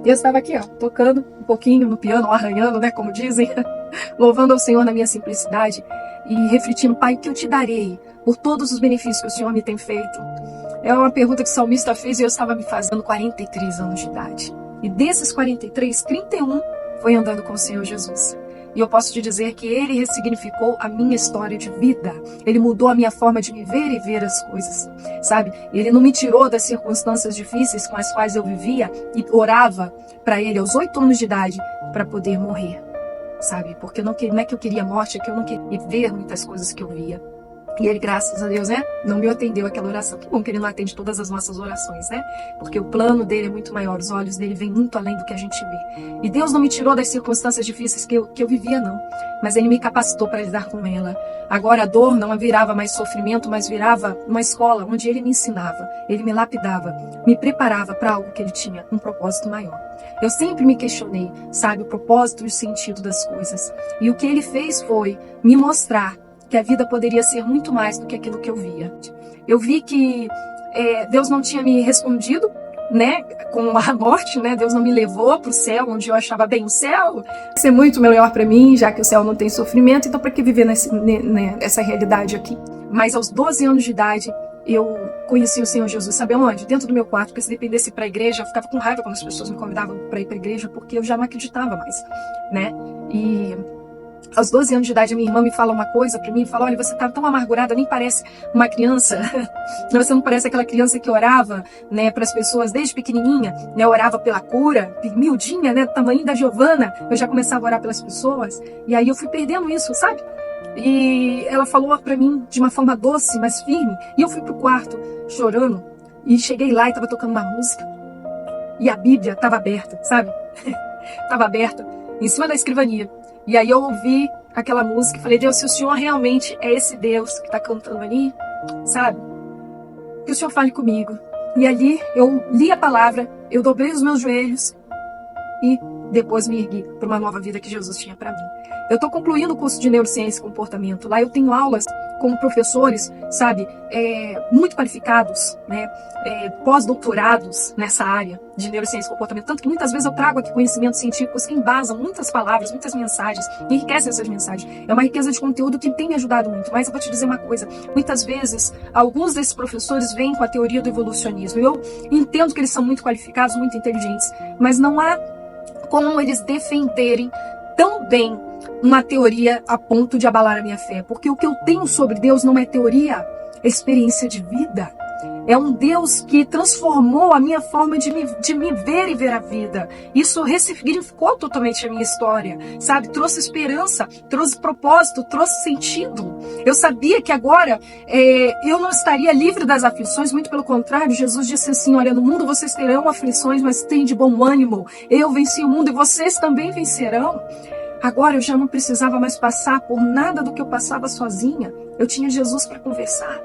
E eu estava aqui, ó, tocando um pouquinho no piano, arranhando, né, como dizem, louvando ao Senhor na minha simplicidade e refletindo, Pai, o que eu te darei por todos os benefícios que o Senhor me tem feito? É uma pergunta que o salmista fez e eu estava me fazendo 43 anos de idade. E desses 43, 31 foi andando com o Senhor Jesus. E eu posso te dizer que Ele ressignificou a minha história de vida. Ele mudou a minha forma de me ver e ver as coisas, sabe? Ele não me tirou das circunstâncias difíceis com as quais eu vivia e orava para Ele aos 8 anos de idade para poder morrer, sabe? Porque não é que eu queria morte, é que eu não queria ver muitas coisas que eu via. E Ele, graças a Deus, né, não me atendeu aquela oração. Que bom que Ele não atende todas as nossas orações, né? Porque o plano dele é muito maior, os olhos dele vêm muito além do que a gente vê. E Deus não me tirou das circunstâncias difíceis que eu vivia, não. Mas Ele me capacitou para lidar com ela. Agora a dor não virava mais sofrimento, mas virava uma escola onde Ele me ensinava, Ele me lapidava, me preparava para algo que Ele tinha, um propósito maior. Eu sempre me questionei, sabe, o propósito e o sentido das coisas. E o que Ele fez foi me mostrar que a vida poderia ser muito mais do que aquilo que eu via. Eu vi que Deus não tinha me respondido, né, com a morte, né? Deus não me levou para o céu, onde eu achava bem o céu. Vai ser muito melhor para mim, já que o céu não tem sofrimento, então para que viver nessa realidade aqui? Mas aos 12 anos de idade, eu conheci o Senhor Jesus, sabe aonde? Dentro do meu quarto, porque se dependesse para a igreja, eu ficava com raiva quando as pessoas me convidavam para ir para a igreja, porque eu já não acreditava mais, né? E aos 12 anos de idade, a minha irmã me fala uma coisa pra mim, fala, olha, você tá tão amargurada, nem parece uma criança, você não parece aquela criança que orava, né, para as pessoas desde pequenininha, né, orava pela cura, miudinha, né, do tamanho da Giovana, eu já começava a orar pelas pessoas, e aí eu fui perdendo isso, sabe? E ela falou pra mim de uma forma doce, mas firme, e eu fui pro quarto chorando, e cheguei lá e tava tocando uma música, e a Bíblia tava aberta, sabe? Tava aberta, em cima da escrivania. E aí eu ouvi aquela música e falei, Deus, se o Senhor realmente é esse Deus que está cantando ali, sabe? Que o Senhor fale comigo. E ali eu li a palavra, eu dobrei os meus joelhos e depois me ergui para uma nova vida que Jesus tinha para mim. Eu estou concluindo o curso de Neurociência e Comportamento. Lá eu tenho aulas com professores, sabe, muito qualificados, né, pós-doutorados nessa área de Neurociência e Comportamento. Tanto que muitas vezes eu trago aqui conhecimentos científicos que embasam muitas palavras, muitas mensagens, enriquecem essas mensagens. É uma riqueza de conteúdo que tem me ajudado muito. Mas eu vou te dizer uma coisa, muitas vezes alguns desses professores vêm com a teoria do evolucionismo. Eu entendo que eles são muito qualificados, muito inteligentes, mas não há como eles defenderem tão bem uma teoria a ponto de abalar a minha fé. Porque o que eu tenho sobre Deus não é teoria, é experiência de vida. É um Deus que transformou a minha forma de me ver e ver a vida. Isso ressignificou totalmente a minha história, sabe? Trouxe esperança, trouxe propósito, trouxe sentido. Eu sabia que agora eu não estaria livre das aflições, muito pelo contrário. Jesus disse assim, olha, no mundo vocês terão aflições, mas tem de bom ânimo. Eu venci o mundo e vocês também vencerão. Agora eu já não precisava mais passar por nada do que eu passava sozinha. Eu tinha Jesus para conversar.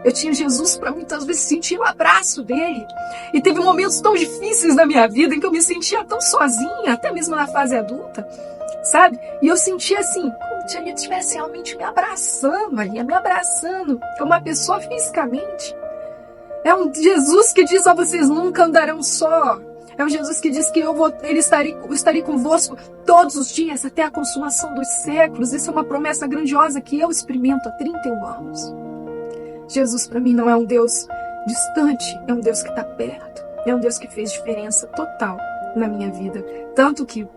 Eu tinha Jesus para muitas vezes sentir o abraço dele. E teve momentos tão difíceis na minha vida em que eu me sentia tão sozinha, até mesmo na fase adulta, sabe? E eu sentia assim, como se ele estivesse realmente me abraçando ali, me abraçando como uma pessoa fisicamente. É um Jesus que diz, vocês nunca andarão só. É um Jesus que diz que estarei convosco todos os dias até a consumação dos séculos. Isso é uma promessa grandiosa que eu experimento há 31 anos. Jesus para mim não é um Deus distante, é um Deus que está perto. É um Deus que fez diferença total na minha vida. Tanto que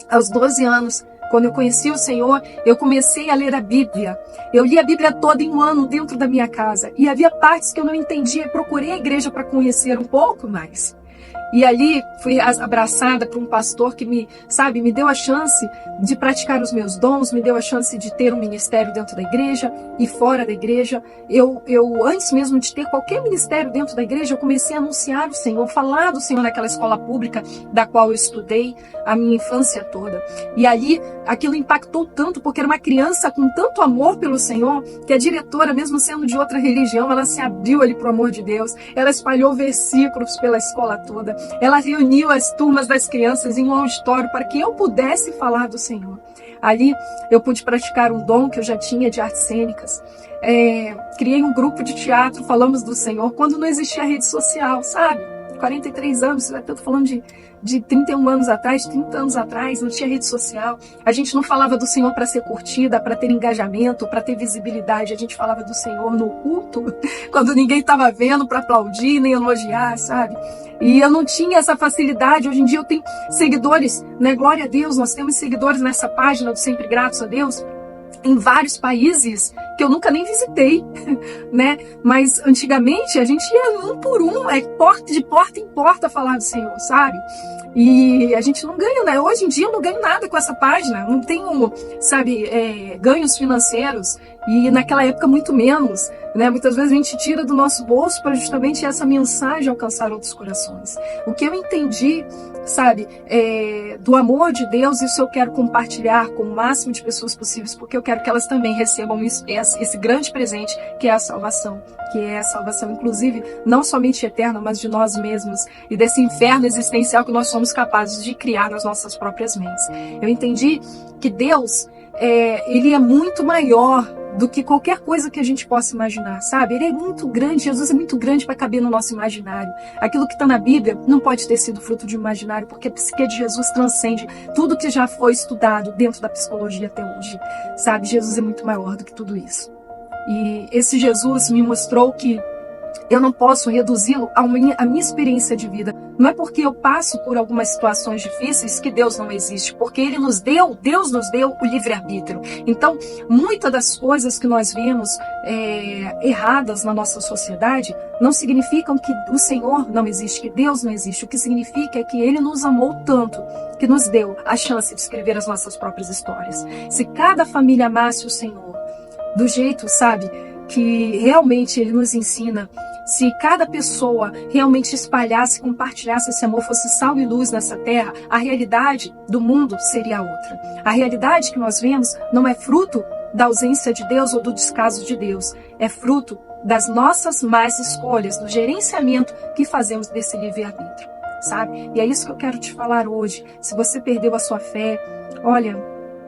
aos 12 anos, quando eu conheci o Senhor, eu comecei a ler a Bíblia. Eu li a Bíblia toda em um ano dentro da minha casa. E havia partes que eu não entendia. Procurei a igreja para conhecer um pouco mais. E ali fui abraçada por um pastor que me deu a chance de praticar os meus dons, me deu a chance de ter um ministério dentro da igreja e fora da igreja. Eu antes mesmo de ter qualquer ministério dentro da igreja, eu comecei a anunciar o Senhor, falar do Senhor naquela escola pública da qual eu estudei a minha infância toda. E ali aquilo impactou tanto, porque era uma criança com tanto amor pelo Senhor, que a diretora, mesmo sendo de outra religião, ela se abriu ali pro amor de Deus, ela espalhou versículos pela escola toda. Ela reuniu as turmas das crianças em um auditório para que eu pudesse falar do Senhor. Ali eu pude praticar um dom que eu já tinha de artes cênicas. Criei um grupo de teatro, falamos do Senhor, quando não existia rede social, sabe? 43 anos, eu estou falando de 31 anos atrás, 30 anos atrás, não tinha rede social. A gente não falava do Senhor para ser curtida, para ter engajamento, para ter visibilidade. A gente falava do Senhor no culto, quando ninguém estava vendo, para aplaudir, nem elogiar, sabe? E eu não tinha essa facilidade. Hoje em dia eu tenho seguidores, né? Glória a Deus, nós temos seguidores nessa página do Sempre Gratos a Deus, em vários países que eu nunca nem visitei, né? Mas antigamente a gente ia um por um, de porta em porta falar do Senhor, sabe? E a gente não ganha, né? Hoje em dia eu não ganho nada com essa página, não tenho, sabe, ganhos financeiros, e naquela época muito menos, né? Muitas vezes a gente tira do nosso bolso para justamente essa mensagem alcançar outros corações. O que eu entendi, sabe, do amor de Deus, isso eu quero compartilhar com o máximo de pessoas possíveis, porque eu quero que elas também recebam esse grande presente que é a salvação, inclusive, não somente eterna, mas de nós mesmos e desse inferno existencial que nós somos capazes de criar nas nossas próprias mentes. Eu entendi que Deus, ele é muito maior do que qualquer coisa que a gente possa imaginar, sabe? Ele é muito grande, Jesus é muito grande para caber no nosso imaginário. Aquilo que está na Bíblia não pode ter sido fruto de um imaginário, porque a psique de Jesus transcende tudo que já foi estudado dentro da psicologia até hoje, sabe? Jesus é muito maior do que tudo isso. E esse Jesus me mostrou que eu não posso reduzi-lo à minha experiência de vida. Não é porque eu passo por algumas situações difíceis que Deus não existe, porque Deus nos deu o livre-arbítrio. Então, muitas das coisas que nós vemos erradas na nossa sociedade não significam que o Senhor não existe, que Deus não existe. O que significa é que Ele nos amou tanto, que nos deu a chance de escrever as nossas próprias histórias. Se cada família amasse o Senhor do jeito, sabe, que realmente Ele nos ensina, se cada pessoa realmente espalhasse, compartilhasse esse amor, fosse sal e luz nessa terra, a realidade do mundo seria outra. A realidade que nós vemos não é fruto da ausência de Deus ou do descaso de Deus, é fruto das nossas más escolhas, do gerenciamento que fazemos desse livre-arbítrio, sabe? E é isso que eu quero te falar hoje. Se você perdeu a sua fé, olha,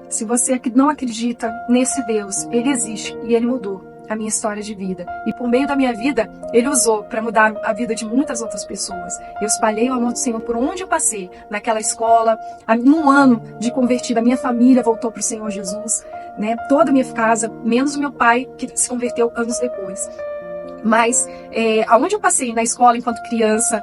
se você não acredita nesse Deus, Ele existe e Ele mudou a minha história de vida. E por meio da minha vida, Ele usou para mudar a vida de muitas outras pessoas. Eu espalhei o amor do Senhor por onde eu passei. Naquela escola, em um ano de convertida, a minha família voltou para o Senhor Jesus, né? Toda a minha casa, menos o meu pai, que se converteu anos depois. Mas, aonde eu passei na escola enquanto criança,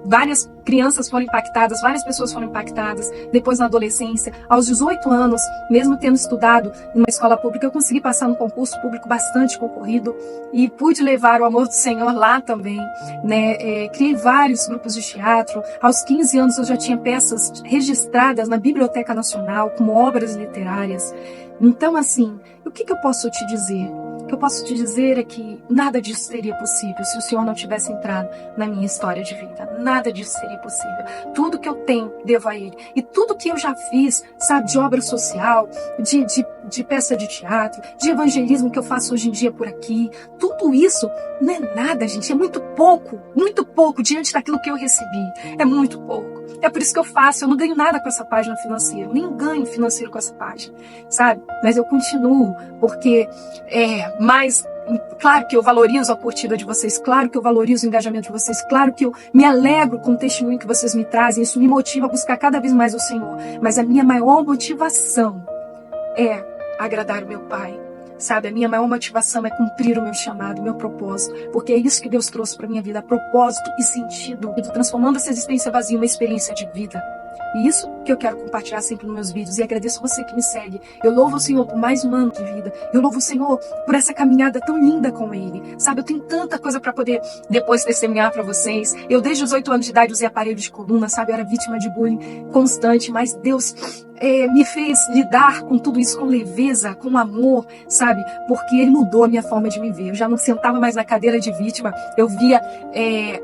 várias crianças foram impactadas, várias pessoas foram impactadas. Depois, na adolescência, aos 18 anos, mesmo tendo estudado em uma escola pública, eu consegui passar num concurso público bastante concorrido e pude levar o amor do Senhor lá também, né? Criei vários grupos de teatro. Aos 15 anos, eu já tinha peças registradas na Biblioteca Nacional como obras literárias. Então, assim, o que eu posso te dizer? O que eu posso te dizer é que nada disso seria possível se o Senhor não tivesse entrado na minha história de vida. Nada disso seria possível. Tudo que eu tenho, devo a Ele. E tudo que eu já fiz, sabe, de obra social, de peça de teatro, de evangelismo que eu faço hoje em dia por aqui, tudo isso não é nada, gente. É muito pouco diante daquilo que eu recebi. É muito pouco. É por isso que eu faço. Eu não ganho nada com essa página financeira. Nem ganho financeiro com essa página, sabe? Mas eu continuo, porque mas claro que eu valorizo a curtida de vocês, claro que eu valorizo o engajamento de vocês, claro que eu me alegro com o testemunho que vocês me trazem, isso me motiva a buscar cada vez mais o Senhor. Mas a minha maior motivação é agradar o meu Pai, sabe? A minha maior motivação é cumprir o meu chamado, o meu propósito, porque é isso que Deus trouxe para minha vida, propósito e sentido, transformando essa existência vazia em uma experiência de vida. E isso que eu quero compartilhar sempre nos meus vídeos. E agradeço você que me segue. Eu louvo o Senhor por mais um ano de vida. Eu louvo o Senhor por essa caminhada tão linda com Ele. Sabe, eu tenho tanta coisa para poder depois testemunhar para vocês. Eu desde os 8 anos de idade usei aparelho de coluna, sabe? Eu era vítima de bullying constante, mas Deus me fez lidar com tudo isso com leveza, com amor, sabe? Porque Ele mudou a minha forma de me ver. Eu já não sentava mais na cadeira de vítima. Eu via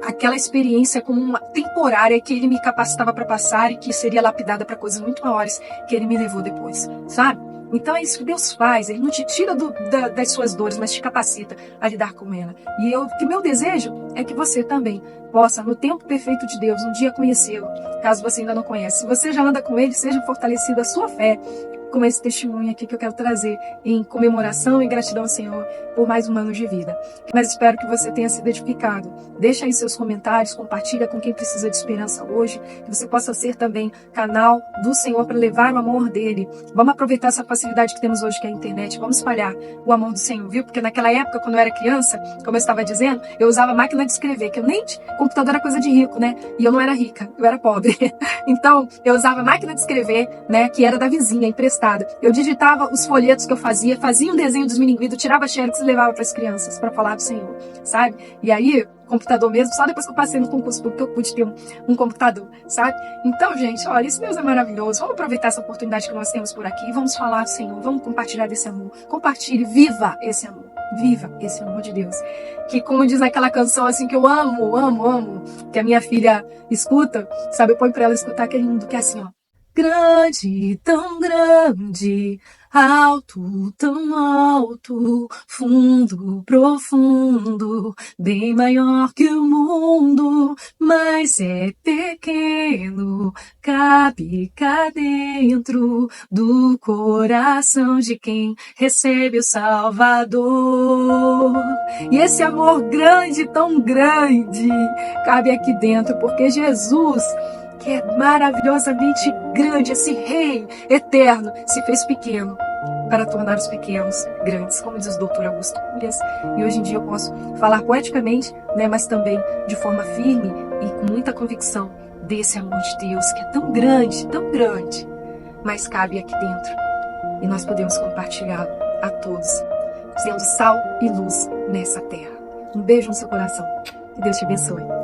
aquela experiência como uma temporária que Ele me capacitava para passar e que seria lapidada para coisas muito maiores que Ele me levou depois, sabe? Então é isso que Deus faz. Ele não te tira das suas dores, mas te capacita a lidar com ela. E que meu desejo é que você também possa, no tempo perfeito de Deus, um dia conhecê-lo, caso você ainda não conhece. Se você já anda com Ele, seja fortalecida a sua fé. como esse testemunho aqui que eu quero trazer em comemoração e gratidão ao Senhor por mais um ano de vida. Mas espero que você tenha sido edificado. Deixa aí seus comentários, compartilha com quem precisa de esperança hoje, que você possa ser também canal do Senhor para levar o amor dele. Vamos aproveitar essa facilidade que temos hoje, que é a internet. Vamos espalhar o amor do Senhor, viu? Porque naquela época, quando eu era criança, como eu estava dizendo, eu usava máquina de escrever, que eu nem... Computador era coisa de rico, né? E eu não era rica, eu era pobre. Então, eu usava máquina de escrever, né? Que era da vizinha, emprestada. Eu digitava os folhetos que eu fazia um desenho dos milinguidos, tirava xerox e levava para as crianças, para falar do Senhor, sabe? E aí, computador mesmo, só depois que eu passei no concurso público eu pude ter um computador, sabe? Então, gente, olha, esse Deus é maravilhoso. Vamos aproveitar essa oportunidade que nós temos por aqui, vamos falar do Senhor, vamos compartilhar desse amor. Compartilhe, viva esse amor. Viva esse amor de Deus. Que, como diz aquela canção assim que eu amo, amo, amo, que a minha filha escuta, sabe? Eu ponho pra ela escutar aquele mundo que é assim, ó. Grande, tão grande, alto, tão alto, fundo, profundo, bem maior que o mundo, mas é pequeno, cabe cá dentro do coração de quem recebe o Salvador. E esse amor grande, tão grande, cabe aqui dentro, porque Jesus, que é maravilhosamente grande, esse rei eterno, se fez pequeno para tornar os pequenos grandes, como diz o doutor Augusto Cunhas. E hoje em dia eu posso falar poeticamente, né, mas também de forma firme e com muita convicção desse amor de Deus, que é tão grande, mas cabe aqui dentro. E nós podemos compartilhá-lo a todos, sendo sal e luz nessa terra. Um beijo no seu coração. Que Deus te abençoe.